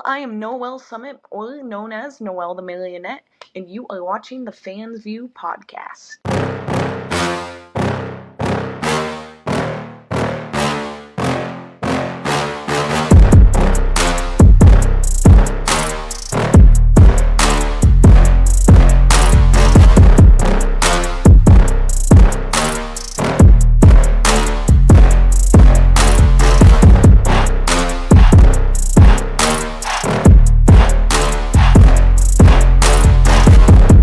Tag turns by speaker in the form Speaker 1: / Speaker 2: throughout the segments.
Speaker 1: I am Noelle Summit, or known as Noelle the Marionette, and you are watching the Fans View Podcast.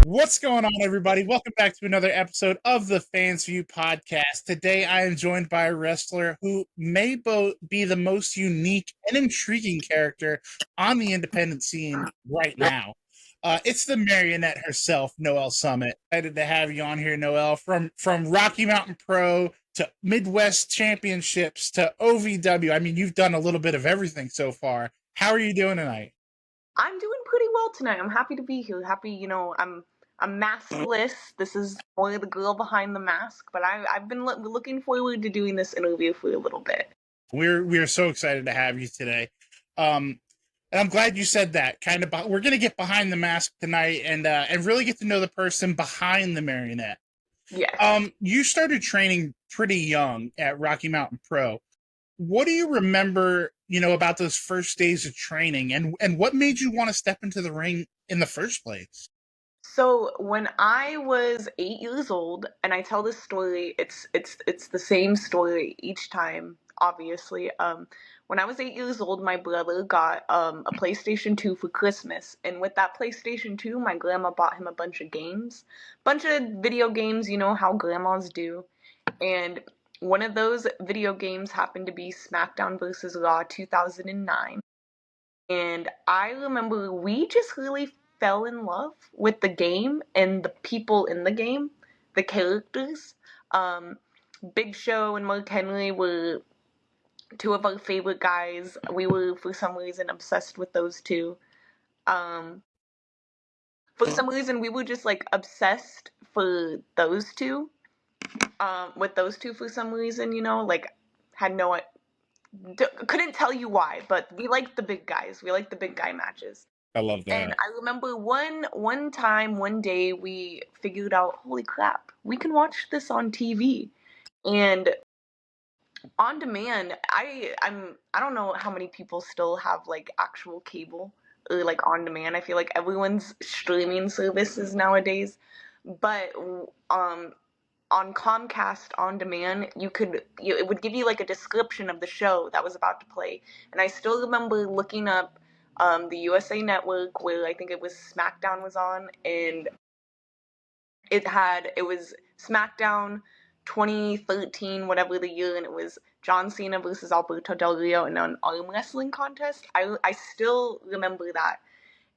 Speaker 2: What's going on, everybody? Welcome back to another episode of the Fans View Podcast. Today, I am joined by a wrestler who may be the most unique and intriguing character on the independent scene right now. It's the Marionette herself, Noelle Summit. Excited to have you on here, Noelle. From Rocky Mountain Pro to Midwest Championships to OVW. I mean, you've done a little bit of everything so far. How are you doing tonight?
Speaker 1: I'm doing pretty well tonight. I'm happy to be here. I'm maskless. This is only the girl behind the mask, but I've been looking forward to doing this interview for a little bit.
Speaker 2: We're so excited to have you today. And I'm glad you said that. We're going to get behind the mask tonight and really get to know the person behind the Marionette.
Speaker 1: Yes.
Speaker 2: You started training pretty young at Rocky Mountain Pro. What do you remember, about those first days of training, and what made you want to step into the ring in the first place?
Speaker 1: So when I was 8 years old, and I tell this story, it's the same story each time, obviously. When I was 8 years old, my brother got a PlayStation 2 for Christmas, and with that PlayStation 2, my grandma bought him a bunch of video games, you know how grandmas do. And one of those video games happened to be SmackDown vs. Raw 2009. And I remember we just really fell in love with the game and the people in the game, the characters. Big Show and Mark Henry were two of our favorite guys. We were, for some reason, obsessed with those two. For some reason, we were just obsessed for those two. With those two, for some reason, couldn't tell you why, but we liked the big guys. We liked the big guy matches.
Speaker 2: I love that.
Speaker 1: And I remember one day we figured out, holy crap, we can watch this on TV. And on demand, I don't know how many people still have actual cable or on demand. I feel like everyone's streaming services nowadays. But on Comcast On Demand, it would give you a description of the show that was about to play. And I still remember looking up the USA Network, where I think it was SmackDown was on, and it was SmackDown 2013, whatever the year, and it was John Cena versus Alberto Del Rio in an arm wrestling contest. I still remember that.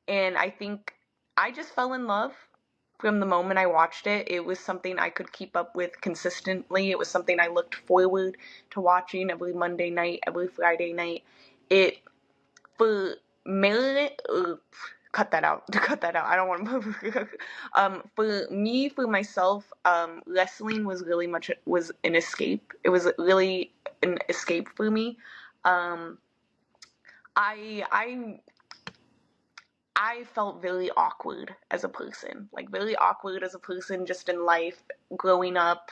Speaker 1: And I think I just fell in love from the moment I watched it. It was something I could keep up with consistently. It was something I looked forward to watching every Monday night, every Friday night. For Marionette, cut that out. I don't want to. For me, for myself, wrestling was an escape. It was really an escape for me. I felt very awkward as a person, just in life, growing up.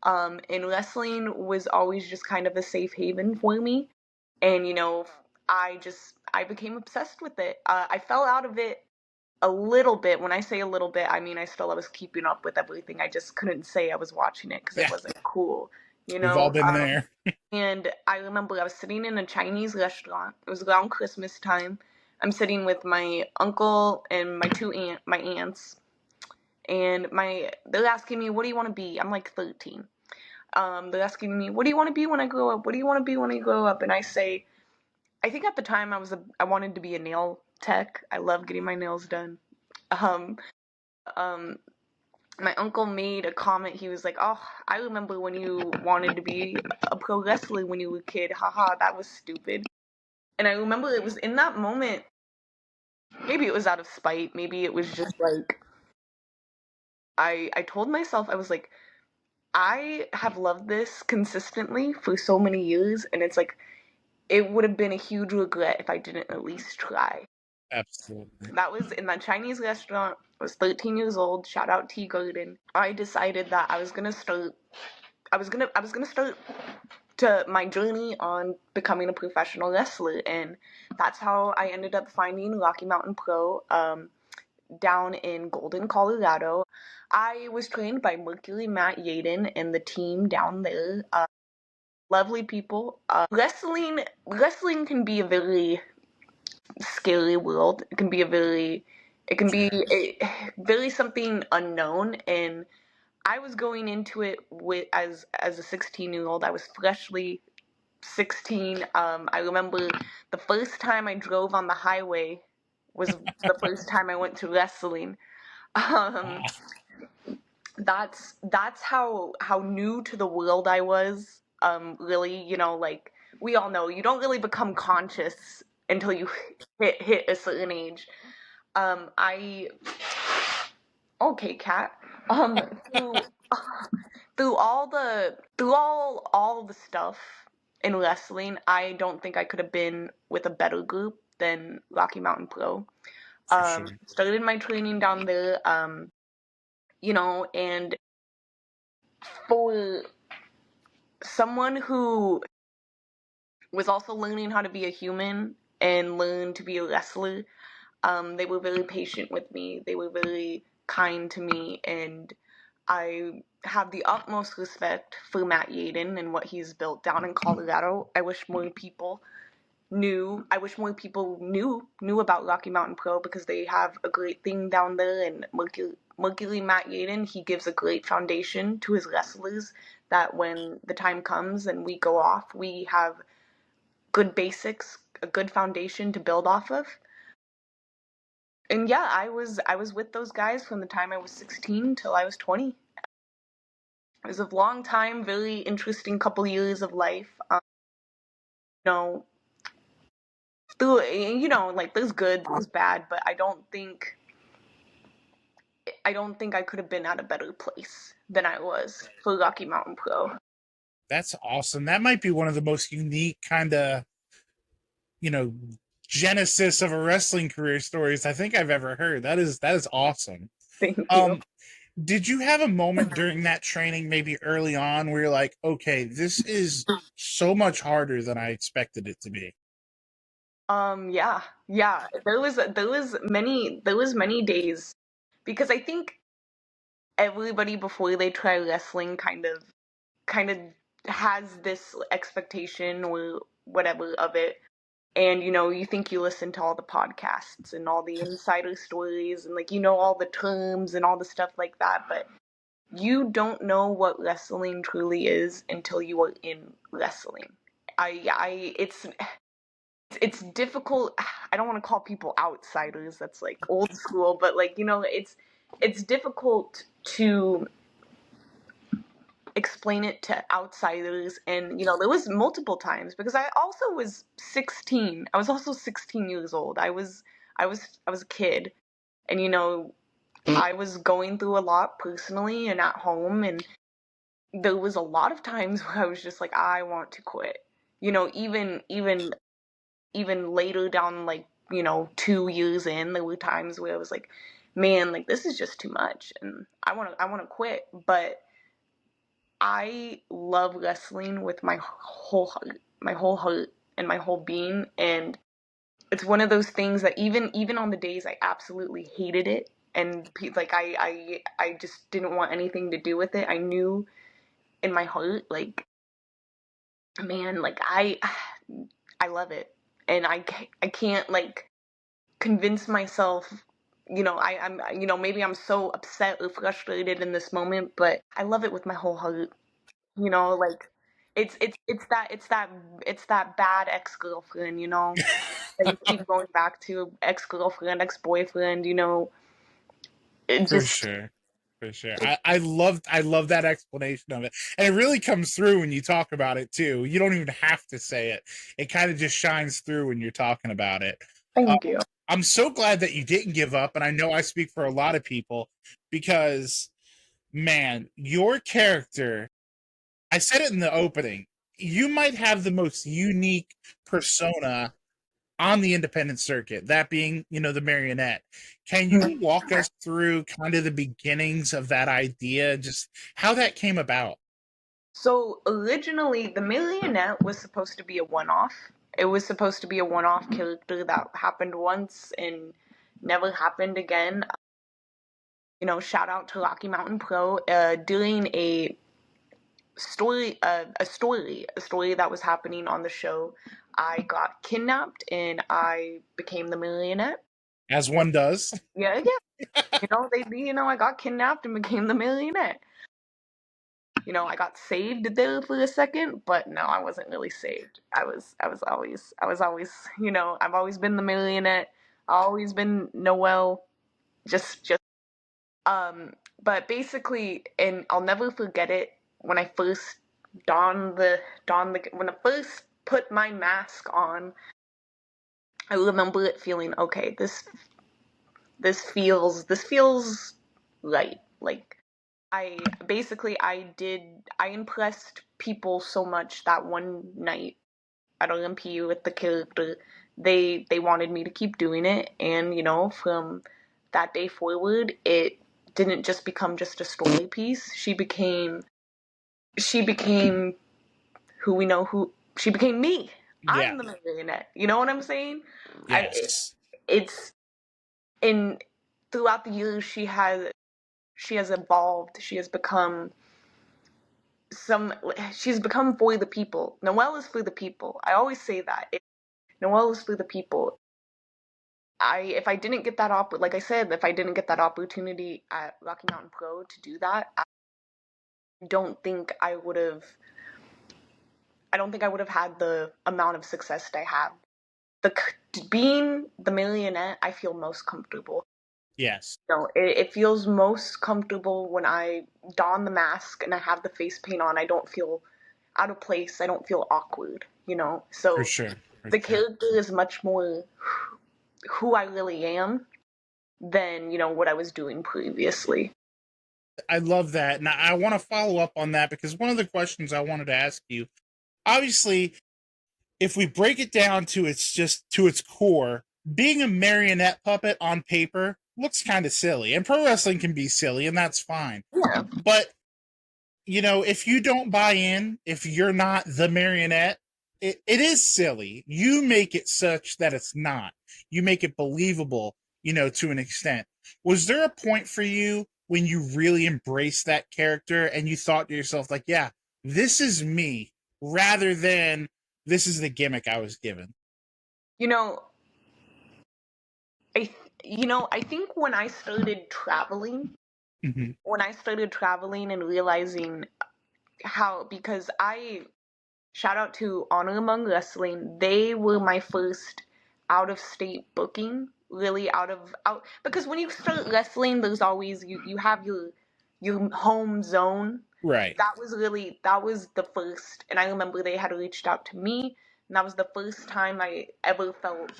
Speaker 1: And wrestling was always just kind of a safe haven for me. And, I became obsessed with it. I fell out of it a little bit. When I say a little bit, I mean I was keeping up with everything. I just couldn't say I was watching it because it wasn't cool,
Speaker 2: We've all been there.
Speaker 1: And I remember I was sitting in a Chinese restaurant. It was around Christmas time. I'm sitting with my uncle and my aunts, and they're asking me, "What do you want to be?" I'm 13. They're asking me, "What do you want to be when I grow up? What do you want to be when I grow up?" And I say, I think at the time I wanted to be a nail tech. I love getting my nails done. My uncle made a comment. He was like, "Oh, I remember when you wanted to be a pro wrestler when you were a kid. Haha, that was stupid." And I remember it was in that moment, maybe it was out of spite, maybe it was just I told myself, I was like, I have loved this consistently for so many years, and it's it would have been a huge regret if I didn't at least try.
Speaker 2: Absolutely.
Speaker 1: That was in that Chinese restaurant. I was 13 years old. Shout out Tea Garden. I decided that I was gonna start. I was gonna start to my journey on becoming a professional wrestler, and that's how I ended up finding Rocky Mountain Pro down in Golden, Colorado. I was trained by Mercury Matt Yaden and the team down there. Lovely people. Wrestling can be a very scary world. It can be very something unknown, and I was going into it with as a 16-year-old. I was freshly 16. I remember the first time I drove on the highway was the first time I went to wrestling. Um, that's how new to the world I was. Really, like we all know, you don't really become conscious until you hit a certain age. I okay, Kat. Through through all the stuff in wrestling, I don't think I could have been with a better group than Rocky Mountain Pro.
Speaker 2: For sure.
Speaker 1: Started my training down there, and for someone who was also learning how to be a human and learn to be a wrestler, they were very patient with me. They were very kind to me, and I have the utmost respect for Matt Yaden and what he's built down in Colorado. I wish more people knew about Rocky Mountain Pro, because they have a great thing down there. And Mercury Matt Yaden, he gives a great foundation to his wrestlers, that when the time comes and we go off, we have good basics, a good foundation to build off of. And yeah, I was with those guys from the time I was 16 till I was 20. It was a long time, very interesting couple years of life. You know, through like there's good, there's bad, but I don't think I could have been at a better place than I was for Rocky Mountain Pro.
Speaker 2: That's awesome. That might be one of the most unique kind of, you know, genesis of a wrestling career stories I think I've ever heard. That is awesome.
Speaker 1: Thank you.
Speaker 2: Um, did you have a moment during that training, maybe early on, where you're like, okay, this is so much harder than I expected it to be?
Speaker 1: Yeah, yeah. There was many days, because I think everybody before they try wrestling kind of has this expectation or whatever of it. And you think you listen to all the podcasts and all the insider stories, and like all the terms and all the stuff like that, but you don't know what wrestling truly is until you are in wrestling. I it's difficult. I don't want to call people outsiders, that's like old school, but like it's difficult to explain it to outsiders. And there was multiple times, because I also was 16. I was also 16 years old. I was a kid, and I was going through a lot personally and at home, and there was a lot of times where I was just like, I want to quit. Even later down, like 2 years in, there were times where I was like, man, like this is just too much, and I want to quit. But I love wrestling with my whole heart and my whole being. And it's one of those things that even on the days I absolutely hated it, and like I just didn't want anything to do with it, I knew in my heart, like, man, like I love it. And I can't like convince myself, maybe I'm so upset or frustrated in this moment, but I love it with my whole heart. Like it's that bad ex-girlfriend, that you keep going back to, ex-girlfriend, ex-boyfriend, it
Speaker 2: For
Speaker 1: just
Speaker 2: sure. For sure. I love that explanation of it. And it really comes through when you talk about it too. You don't even have to say it. It kind of just shines through when you're talking about it.
Speaker 1: thank you.
Speaker 2: I'm so glad that you didn't give up, and I know I speak for a lot of people, because man, your character, I said it in the opening, you might have the most unique persona on the independent circuit, that being, the Marionette. Can you walk us through kind of the beginnings of that idea, just how that came about?
Speaker 1: So originally, the Marionette was supposed to be a one-off. It was supposed to be a one-off character that happened once and never happened again. Shout out to Rocky Mountain Pro, doing a story that was happening on the show. I got kidnapped and I became the Marionette.
Speaker 2: As one does.
Speaker 1: Yeah, yeah. I got kidnapped and became the Marionette. I got saved there for a second, but no, I wasn't really saved. I've always been the Marionette. I've always been Noelle. Just but basically, and I'll never forget it, when I first when I first put my mask on, I remember it feeling, okay, this feels right. Like, I impressed people so much that one night at Olympia with the character. They wanted me to keep doing it, and from that day forward, it didn't just become just a story piece. She became who we know who she became me.
Speaker 2: Yeah.
Speaker 1: I'm the Marionette. You know what I'm saying?
Speaker 2: Yes.
Speaker 1: It's in throughout the years, she has evolved. She's become for the people. Noelle is for the people. I always say that. Noelle is for the people. If I didn't get that like I said, if I didn't get that opportunity at Rocky Mountain Pro to do that, don't think I would have I don't think I would have had the amount of success that I have. The Being the Marionette, I feel most comfortable.
Speaker 2: Yes.
Speaker 1: It feels most comfortable when I don the mask and I have the face paint on. I don't feel out of place. I don't feel awkward.
Speaker 2: For
Speaker 1: So
Speaker 2: sure. For
Speaker 1: the
Speaker 2: sure.
Speaker 1: character is much more who I really am than what I was doing previously.
Speaker 2: I love that. And I want to follow up on that because one of the questions I wanted to ask you, obviously, if we break it down to its core, being a marionette puppet on paper looks kind of silly. And pro wrestling can be silly, and that's fine.
Speaker 1: Yeah.
Speaker 2: But if you don't buy in, if you're not the marionette, it is silly. You make it such that it's not. You make it believable, to an extent. Was there a point for you when you really embraced that character and you thought to yourself, like, yeah, this is me, rather than this is the gimmick I was given?
Speaker 1: You know, I think
Speaker 2: Mm-hmm.
Speaker 1: when I started traveling and realizing how, because shout out to Honor Among Wrestling, they were my first out of state booking, really out, because when you start wrestling, there's always you have your home zone.
Speaker 2: Right.
Speaker 1: That was the first, and I remember they had reached out to me, and that was the first time I ever felt,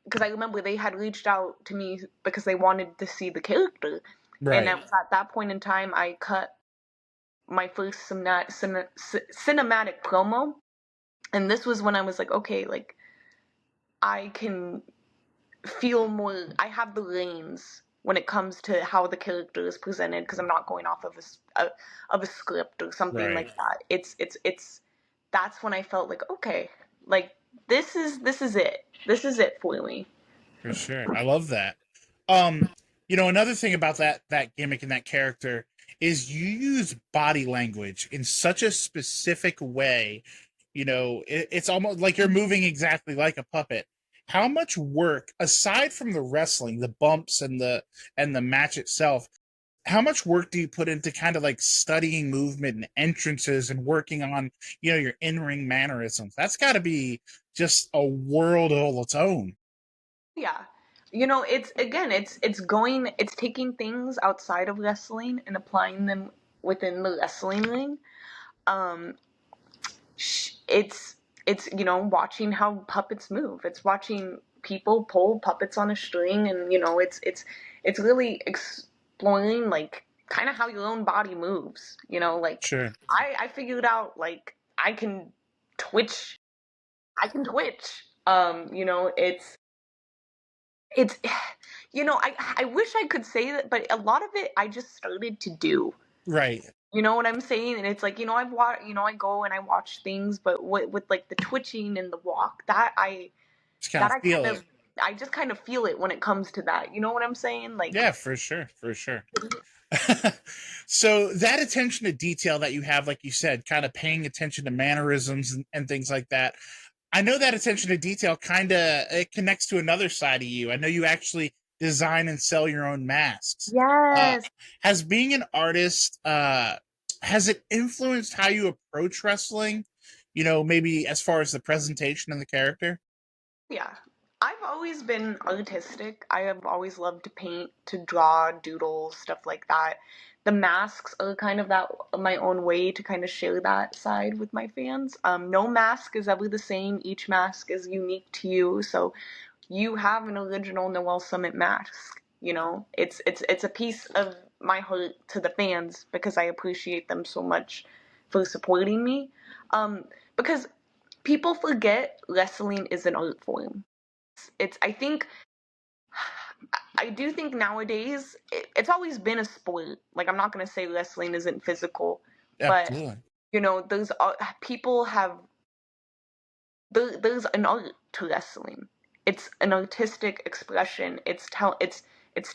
Speaker 1: because I remember they had reached out to me because they wanted to see the character, and
Speaker 2: Right.
Speaker 1: that was at that point in time I cut my first cinematic promo, and this was when I was like, okay, like, I can feel more. I have the reins when it comes to how the character is presented, because I'm not going off of a script or something
Speaker 2: Right.
Speaker 1: like that. It's That's when I felt like, okay, like, this is it. This is it for me.
Speaker 2: For sure. I love that. Another thing about that gimmick and that character is you use body language in such a specific way. It's almost like you're moving exactly like a puppet. How much work, aside from the wrestling, the bumps and the match itself, how much work do you put into kind of like studying movement and entrances and working on, your in-ring mannerisms? That's got to be just a world all its own.
Speaker 1: Yeah. It's taking things outside of wrestling and applying them within the wrestling ring. Um, it's watching how puppets move. It's watching people pull puppets on a string, and it's really exploring, like, kind of how your own body moves. Like,
Speaker 2: Sure.
Speaker 1: I figured out, like, I can twitch. I can twitch. It's I wish I could say that, but a lot of it I just started to do.
Speaker 2: Right.
Speaker 1: You know what I'm saying? And it's like, I go and I watch things, but with like the twitching and the walk,
Speaker 2: Just kind of feel it.
Speaker 1: I just kind of feel it when it comes to that. You know what I'm saying? Like,
Speaker 2: Yeah, for sure. For sure. So that attention to detail that you have, like you said, kind of paying attention to mannerisms and things like that. I know that attention to detail kind of it connects to another side of you. I know you actually design and sell your own masks. Uh,
Speaker 1: yes.
Speaker 2: has being an artist, has it influenced how you approach wrestling? You know, maybe as far as the presentation and the character?
Speaker 1: Yeah. I've always been artistic. I have always loved to paint, to draw, doodle, stuff like that. The masks are kind of that my own way to kind of share that side with my fans. No mask is ever the same. Each mask is unique to you. So you have an original Noelle Summit mask. It's a piece of my heart to the fans because I appreciate them so much for supporting me. Because people forget wrestling is an art form. I think I do think nowadays it's always been a sport. Like, I'm not gonna say wrestling isn't physical, but
Speaker 2: Absolutely.
Speaker 1: those people have there's an art to wrestling. It's an artistic expression. It's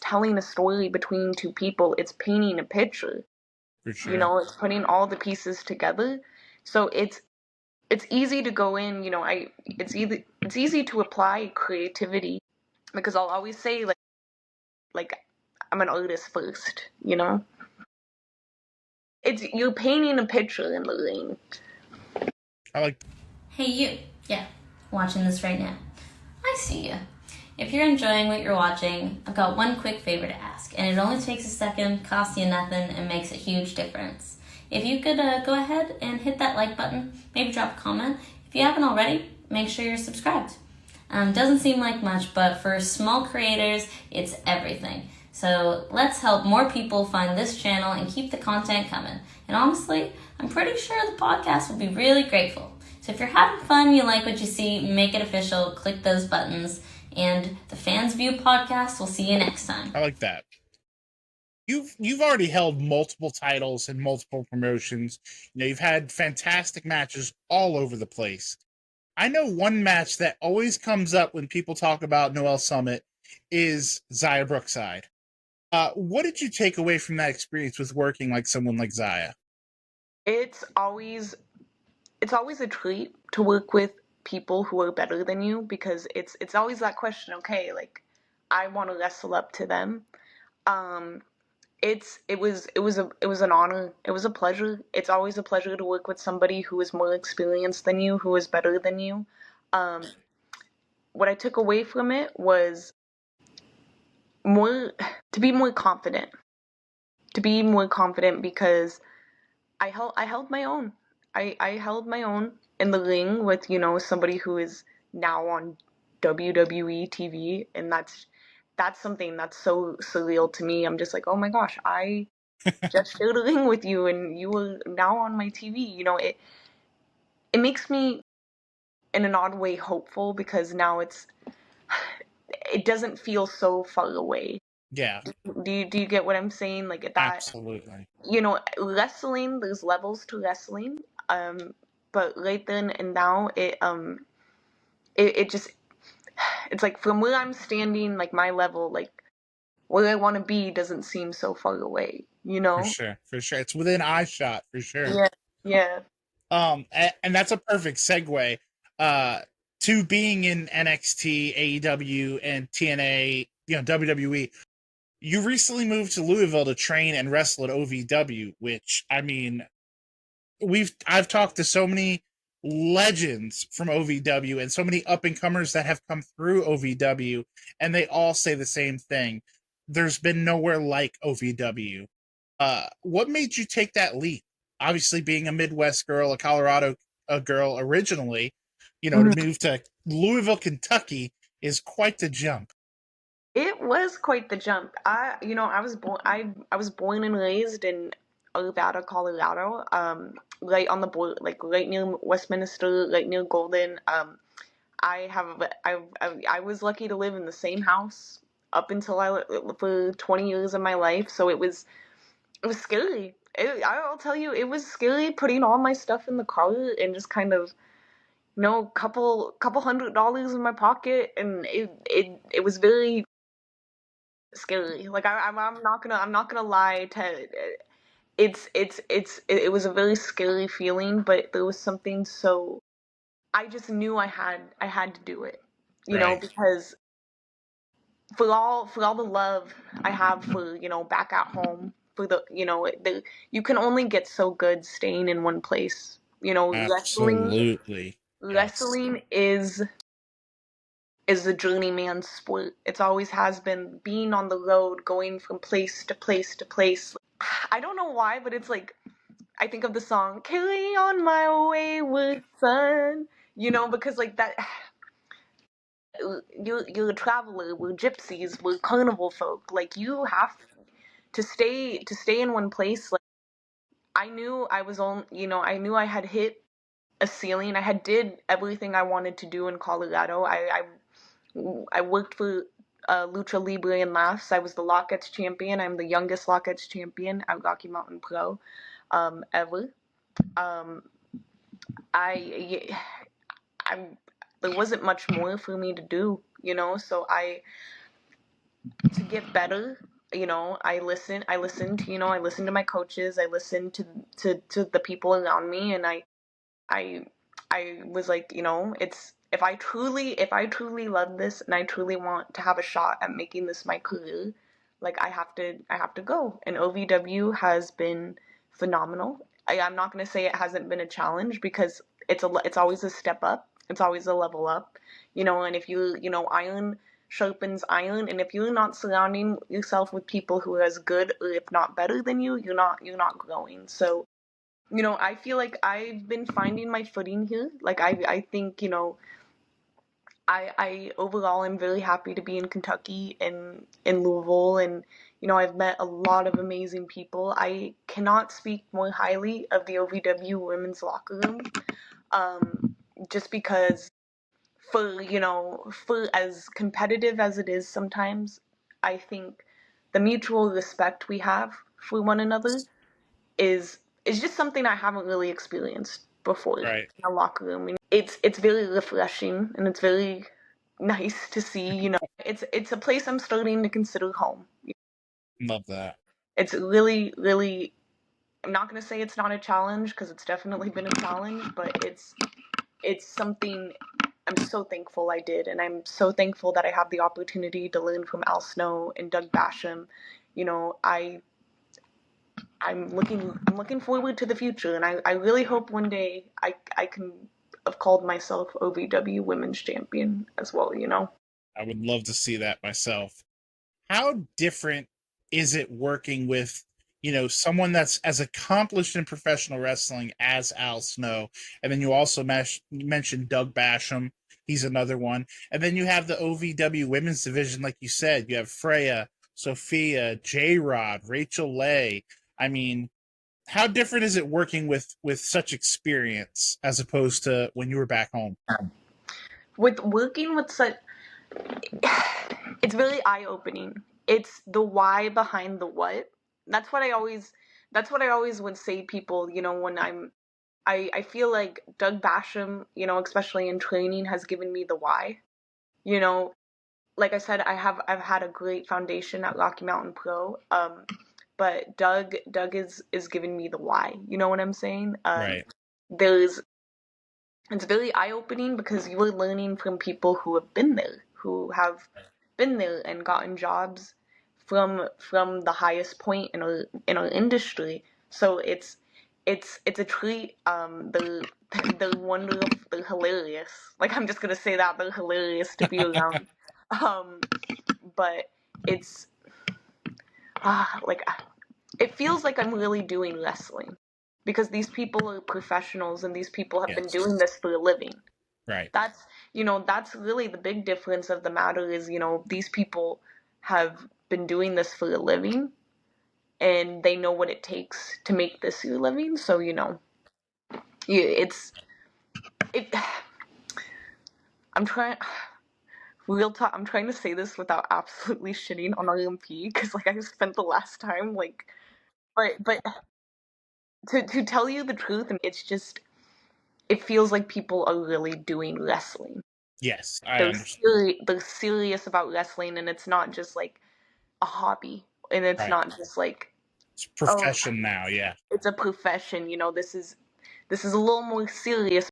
Speaker 1: telling a story between two people. It's painting a picture.
Speaker 2: For sure.
Speaker 1: It's putting all the pieces together. So it's easy to go in. It's easy to apply creativity because I'll always say like I'm an artist first. It's you're painting a picture in the ring.
Speaker 2: I like.
Speaker 3: Hey, you. Yeah, watching this right now. I see you. If you're enjoying what you're watching, I've got one quick favor to ask, and it only takes a second, costs you nothing, and makes a huge difference. If you could go ahead and hit that like button, maybe drop a comment. If you haven't already, make sure you're subscribed. Doesn't seem like much, but for small creators, it's everything. So let's help more people find this channel and keep the content coming. And honestly, I'm pretty sure the podcast will be really grateful. So if you're having fun, you like what you see, make it official, click those buttons, and the Fans View Podcast will see you next time.
Speaker 2: I like that. You've already held multiple titles and multiple promotions. You've had fantastic matches all over the place. I know one match that always comes up when people talk about Noelle Summit is Xia Brookside. What did you take away from that experience with working like someone like Xia?
Speaker 1: It's always a treat to work with people who are better than you because it's always that question. Okay, like I want to wrestle up to them. It was an honor. It was a pleasure. It's always a pleasure to work with somebody who is more experienced than you, who is better than you. Um, what I took away from it was more to be more confident. To be more confident because I held my own. I held my own in the ring with somebody who is now on WWE TV, and that's something that's so surreal to me. I'm just like, oh my gosh, I just shared a ring with you, and you were now on my TV. It makes me in an odd way hopeful because now it doesn't feel so far away.
Speaker 2: Yeah,
Speaker 1: Do you get what I'm saying? Like that,
Speaker 2: absolutely.
Speaker 1: wrestling, there's levels to wrestling. But right then and now, it just, it's like from where I'm standing, like my level, like where I want to be doesn't seem so far away,
Speaker 2: For sure, for sure. It's within eye shot, for sure.
Speaker 1: Yeah, yeah.
Speaker 2: And that's a perfect segue to being in NXT, AEW, and TNA, WWE. You recently moved to Louisville to train and wrestle at OVW, which I mean, I've talked to so many legends from OVW and so many up and comers that have come through OVW, and they all say the same thing. There's been nowhere like OVW. What made you take that leap? Obviously, being a Midwest girl, a Colorado girl originally, to
Speaker 1: Mhm.
Speaker 2: move to Louisville, Kentucky is quite the jump.
Speaker 1: It was quite the jump. I was born and raised in Arvada, Colorado, right on the border, like right near Westminster, right near Golden. I was lucky to live in the same house up until for 20 years of my life, so it was scary. I'll tell you, it was scary putting all my stuff in the car and just kind of, couple $100 in my pocket, and it was very scary. Like I'm not gonna lie, Ted. It was a very scary feeling, but there was something so I just knew I had to do it,
Speaker 2: Right.
Speaker 1: because for all the love I have for back at home, for you can only get so good staying in one place.
Speaker 2: Absolutely. Yes.
Speaker 1: Wrestling is the journeyman sport. It's always has been, being on the road, going from place to place to place. I don't know why, but it's like I think of the song "Carry on My Wayward Son," because like that. You're a traveler. We're gypsies. We're carnival folk. Like you have to stay in one place. Like I knew I was on. I knew I had hit a ceiling. I had did everything I wanted to do in Colorado. I worked for Lucha Libre and Laughs. I was the Lockettes champion. I'm the youngest Lockettes champion at Rocky Mountain Pro ever. Um, I, I, there wasn't much more for me to do, so to get better, I listened, I listened to my coaches, I listened to the people around me, and I I was like, it's if I truly love this and I truly want to have a shot at making this my career, like I have to go. And OVW has been phenomenal. I'm not gonna say it hasn't been a challenge, because it's always a step up. It's always a level up. And if iron sharpens iron, and if you're not surrounding yourself with people who are as good or if not better than you, you're not growing. So I feel like I've been finding my footing here. Like I think, I overall am very happy to be in Kentucky and in Louisville, and I've met a lot of amazing people. I cannot speak more highly of the OVW women's locker room, just because for as competitive as it is sometimes, I think the mutual respect we have for one another is just something I haven't really experienced before in
Speaker 2: Right.
Speaker 1: a locker room. It's very refreshing, and it's very nice to see. It's a place I'm starting to consider home.
Speaker 2: Love that.
Speaker 1: It's really, really. I'm not gonna say it's not a challenge, because it's definitely been a challenge, but it's something I'm so thankful I did, and I'm so thankful that I have the opportunity to learn from Al Snow and Doug Basham. I'm looking forward to the future, and I really hope one day I can have called myself OVW Women's Champion as well.
Speaker 2: I would love to see that myself. How different is it working with, someone that's as accomplished in professional wrestling as Al Snow? And then you also mentioned Doug Basham. He's another one. And then you have the OVW women's division, like you said. You have Freya, Sophia, J-Rod, Rachel Leigh. I mean, how different is it working with such experience as opposed to when you were back home?
Speaker 1: With working with such, it's really eye-opening. It's the why behind the what. That's what I always. That's what I always would say to people. When I feel like Doug Basham, especially in training, has given me the why. You know, like I said, I've had a great foundation at Rocky Mountain Pro. But Doug is giving me the why. You know what I'm saying?
Speaker 2: Right.
Speaker 1: There's It's very eye opening, because you are learning from people who have been there, and gotten jobs from the highest point in our industry. So it's a treat. They're wonderful. They're hilarious. Like, I'm just gonna say that they're hilarious to be around. But it's like, it feels like I'm really doing wrestling, because these people are professionals, and these people have been
Speaker 2: Yes.
Speaker 1: doing this for a living.
Speaker 2: Right.
Speaker 1: That's really the big difference of the matter is, these people have been doing this for a living, and they know what it takes to make this your living. So, it's it. I'm trying. Real talk. I'm trying to say this without absolutely shitting on RMP because like I spent the last time like, but to tell you the truth, it's just it feels like people are really doing wrestling.
Speaker 2: Yes, I
Speaker 1: They're
Speaker 2: understand.
Speaker 1: they're serious about wrestling, and it's not just like a hobby, and it's
Speaker 2: Right.
Speaker 1: not just like,
Speaker 2: It's
Speaker 1: oh,
Speaker 2: profession now, yeah.
Speaker 1: it's a profession. This is a little more serious.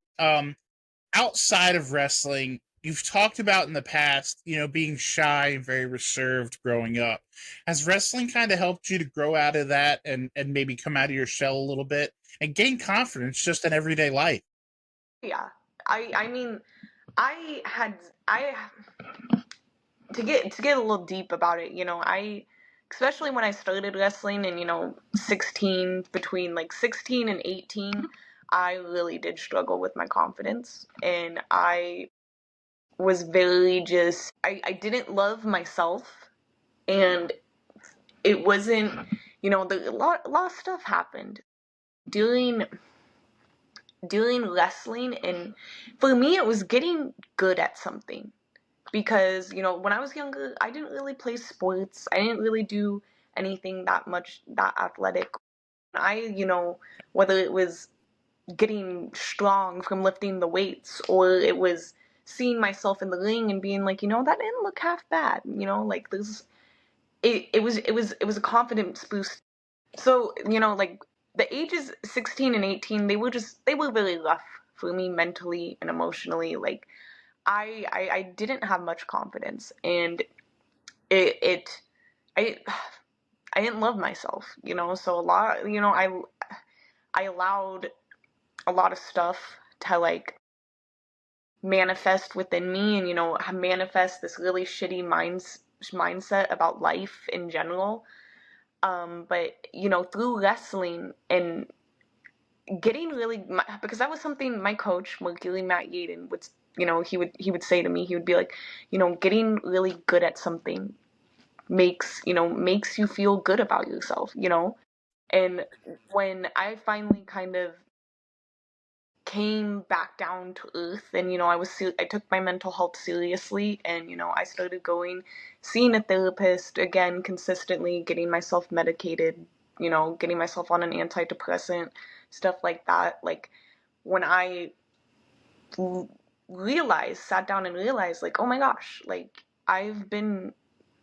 Speaker 2: Outside of wrestling, you've talked about in the past, being shy and very reserved growing up. Has wrestling kind of helped you to grow out of that and maybe come out of your shell a little bit and gain confidence just in everyday life?
Speaker 1: Yeah, I mean, I to get a little deep about it, I especially when I started wrestling and 16 between like 16 and 18, I really did struggle with my confidence, and I was very just I didn't love myself, and it wasn't, a lot of stuff happened doing wrestling, and for me it was getting good at something. Because when I was younger, I didn't really play sports. I didn't really do anything that athletic. Whether it was getting strong from lifting the weights, or it was seeing myself in the ring and being like, that didn't look half bad. Like this, it was a confidence boost. So like the ages 16 and 18, they were really rough for me mentally and emotionally. Like I didn't have much confidence, and it I I didn't love myself, so a lot, I allowed a lot of stuff to like manifest within me, and manifest this really shitty mindset about life in general. But through wrestling and getting really, because that was something my coach Mercury Matt Yaden would, he would say to me. He would be like, getting really good at something makes you feel good about yourself. And when I finally kind of came back down to earth, and I took my mental health seriously, and I started seeing a therapist again consistently, getting myself medicated, getting myself on an antidepressant, stuff like that. Like when I sat down and realized, like, oh my gosh, like I've been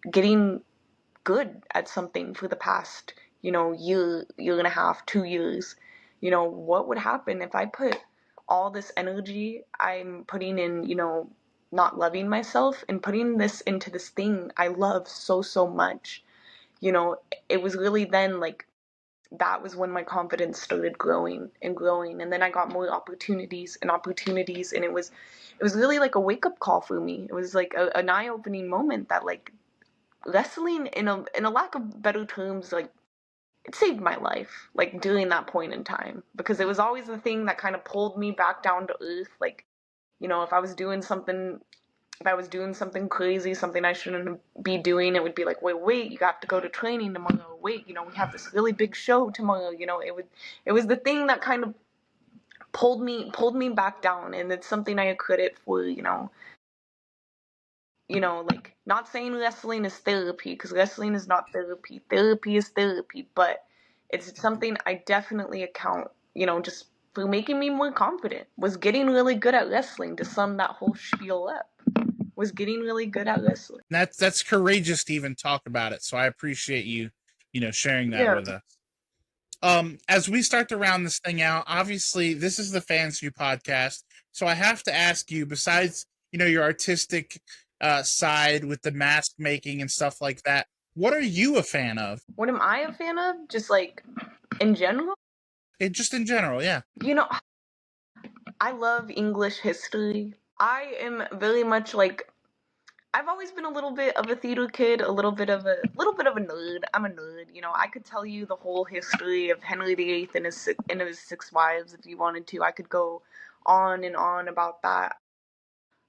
Speaker 1: getting good at something for the past, year and a half, 2 years. What would happen if I put all this energy I'm putting in, not loving myself, and putting this into this thing I love so, so much? It was really then like, that was when my confidence started growing and growing, and then I got more opportunities and opportunities, and it was really like a wake-up call for me. It was like an eye-opening moment that like wrestling, in a lack of better terms, like it saved my life, like during that point in time, because it was always the thing that kind of pulled me back down to earth. Like, if I was doing something crazy, something I shouldn't be doing, it would be like, wait, you have to go to training tomorrow. Wait, we have this really big show tomorrow. It was the thing that kind of pulled me back down, and it's something I credit for, like, not saying wrestling is therapy, because wrestling is not therapy. Therapy is therapy, but it's something I definitely account, just for making me more confident. Was getting really good at wrestling, to sum that whole spiel up. Was getting really good at wrestling.
Speaker 2: That's courageous to even talk about it. So I appreciate you, sharing that
Speaker 1: Yeah.
Speaker 2: with us. As we start to round this thing out, obviously this is the Fans View podcast, so I have to ask you, besides your artistic side with the mask making and stuff like that, what are you a fan of?
Speaker 1: What am I a fan of? Just like in general?
Speaker 2: Just in general, yeah.
Speaker 1: I love English history. I am very much like, I've always been a little bit of a theater kid, a little bit of a nerd. I'm a nerd. I could tell you the whole history of Henry VIII and his six wives if you wanted to. I could go on and on about that.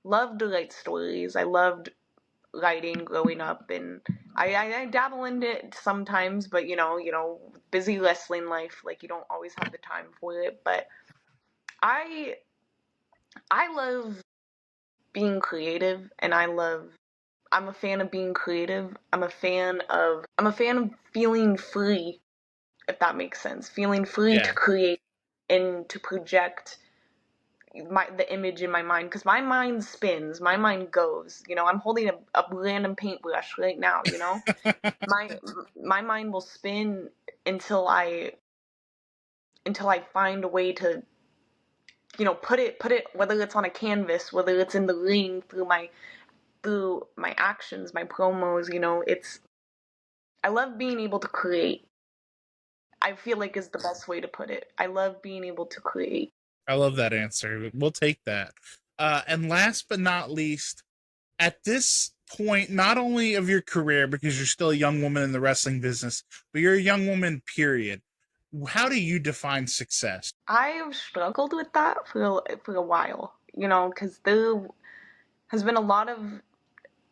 Speaker 1: Loved to write stories. I loved writing growing up, and I dabble in it sometimes, but busy wrestling life, like you don't always have the time for it. But I I love being creative, and I'm a fan of being creative. I'm a fan of feeling free, if that makes sense. Feeling free to create and to project the image in my mind, because my mind spins, my mind goes. I'm holding a random paintbrush right now. My mind will spin until I find a way to put it, whether it's on a canvas, whether it's in the ring, through my actions, my promos. I love being able to create. I feel like is the best way to put it. I love being able to create.
Speaker 2: I love that answer. We'll take that. And last but not least, at this point, not only of your career, because you're still a young woman in the wrestling business, but you're a young woman, period. How do you define success?
Speaker 1: I've struggled with that for a while, because there has been a lot of,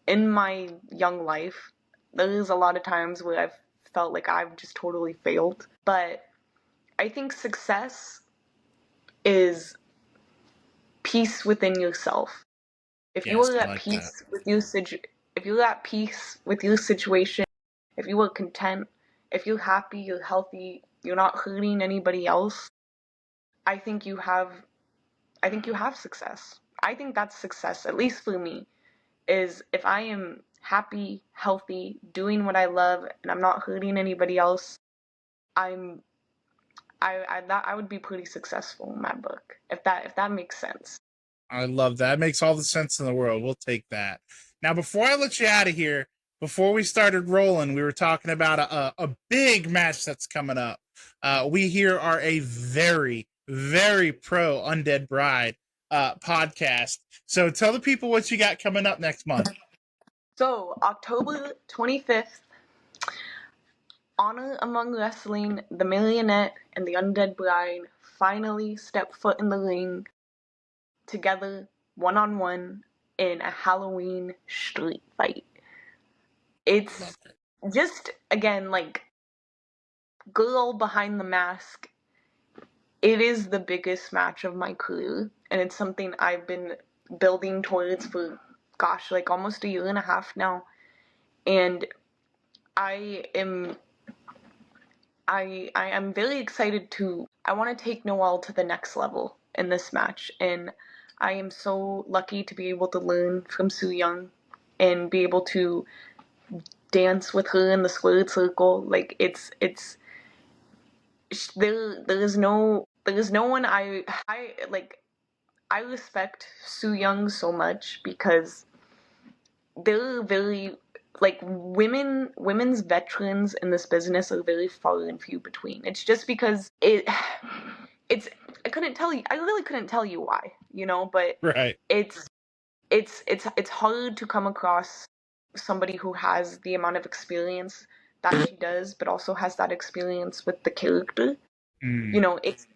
Speaker 1: in my young life, there's a lot of times where I've felt like I've just totally failed. But I think success is peace within yourself. If you are at peace with your if you're at peace with your situation, if you are content, if you're happy, you're healthy, you're not hurting anybody else, I think you have success. I think that's success, at least for me, is if I am happy, healthy, doing what I love, and I'm not hurting anybody else, I would be pretty successful in my book, if that makes sense.
Speaker 2: I love that. It makes all the sense in the world. We'll take that. Now, before I let you out of here, before we started rolling, we were talking about a big match that's coming up. We here are a very, very pro Undead Bride podcast. So tell the people what you got coming up next month.
Speaker 1: So, October 25th, Honor Among Wrestling, the Marionette, and the Undead Bride finally step foot in the ring together, one-on-one, in a Halloween street fight. It's just, again, like, girl behind the mask. It is the biggest match of my career, and it's something I've been building towards for, like almost a year and a half now. And I am very excited I want to take Noelle to the next level in this match, and I am so lucky to be able to learn from Su Yung and be able to dance with her in the squared circle. Like there is no one I respect Su Yung so much, because they're very, like, women's veterans in this business are very far and few between. It's just because I really couldn't tell you why, but
Speaker 2: right.
Speaker 1: It's hard to come across somebody who has the amount of experience that she does, but also has that experience with the character. It's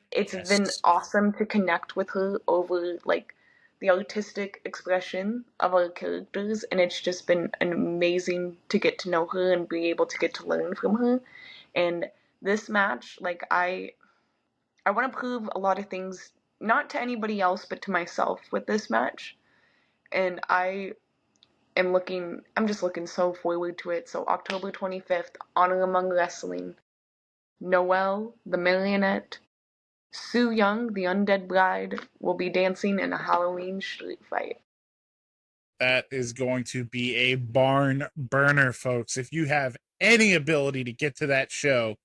Speaker 1: been awesome to connect with her over, like, the artistic expression of our characters, and it's just been amazing to get to know her and be able to get to learn from her. And this match, like, I want to prove a lot of things, not to anybody else, but to myself with this match. And I'm just looking so forward to it. So October 25th, Honor Among Wrestling, Noelle, the Marionette, Su Yung, the Undead Bride, will be dancing in a Halloween street fight.
Speaker 2: That is going to be a barn burner, folks. If you have any ability to get to that show,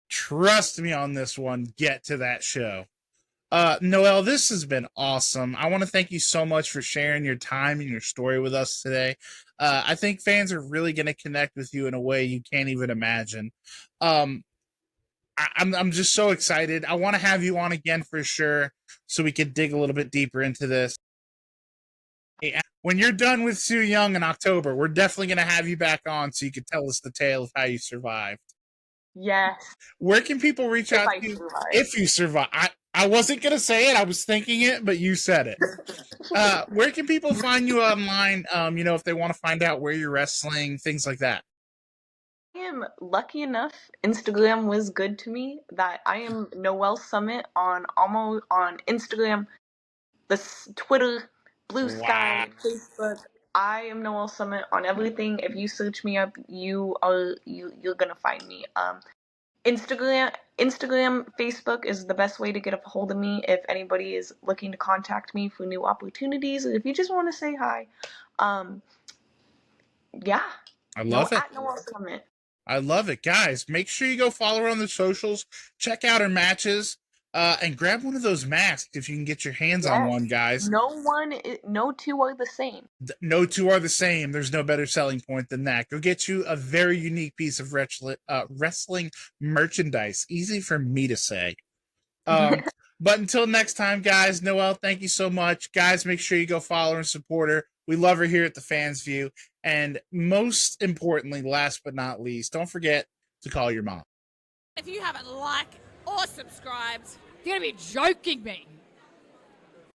Speaker 2: trust me on this one, get to that show. Noelle, this has been awesome. I want to thank you so much for sharing your time and your story with us today. I think fans are really going to connect with you in a way you can't even imagine. I'm just so excited. I want to have you on again for sure, so we could dig a little bit deeper into this. When you're done with Su Yung in October, we're definitely going to have you back on so you can tell us the tale of how you survived.
Speaker 1: Yes.
Speaker 2: Where can people reach out to you if you survive? I wasn't going to say it. I was thinking it, but you said it. Where can people find you online, if they want to find out where you're wrestling, things like that?
Speaker 1: I'm lucky enough, Instagram was good to me, that I am Noelle Summit on Instagram, Twitter, Blue Sky, Facebook. I am Noelle Summit on everything. If you search me up, you're gonna find me. Instagram, Facebook is the best way to get a hold of me if anybody is looking to contact me for new opportunities, or if you just want to say hi. Yeah.
Speaker 2: I love it.
Speaker 1: At Noelle Summit.
Speaker 2: I love it. Guys, make sure you go follow her on the socials, check out her matches, and grab one of those masks if you can get your hands on one, guys.
Speaker 1: No two are the same.
Speaker 2: No two are the same. There's no better selling point than that. Go get you a very unique piece of wrestling merchandise. Easy for me to say. But until next time, guys, Noelle, thank you so much. Guys, make sure you go follow and support her. We love her here at the Fans View. And most importantly, last but not least, don't forget to call your mom.
Speaker 4: If you haven't liked or subscribed, you're going to be joking me.